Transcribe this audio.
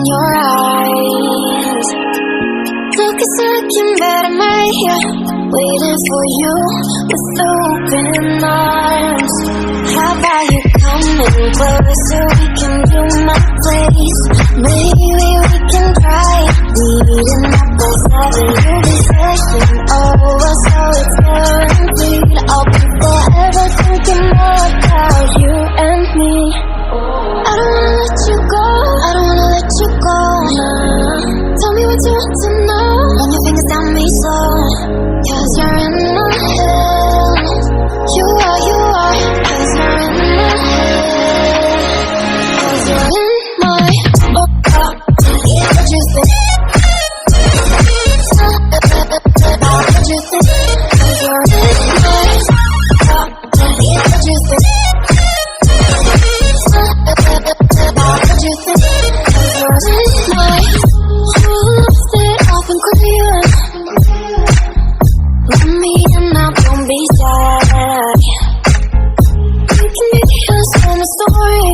your eyes. Look, it's looking better, right here, waiting for you with open arms. How about you coming closer? We can do my place. Maybe we can try meeting up by 7. You'll be session over, so it's guaranteed. I'll be forever thinking more about you and me. I don't wanna let you go, I don't wanna let you go. Tell me what you want to know. Run your fingers down me slow, 'cause you're in my head. You are, 'cause you're in my head. 'Cause you're in my what you think? What you think? 'Cause you're in my what you think? What you think? 'Cause you're in my stay up and clear. Let me in now, don't be sad. You can be us on the story.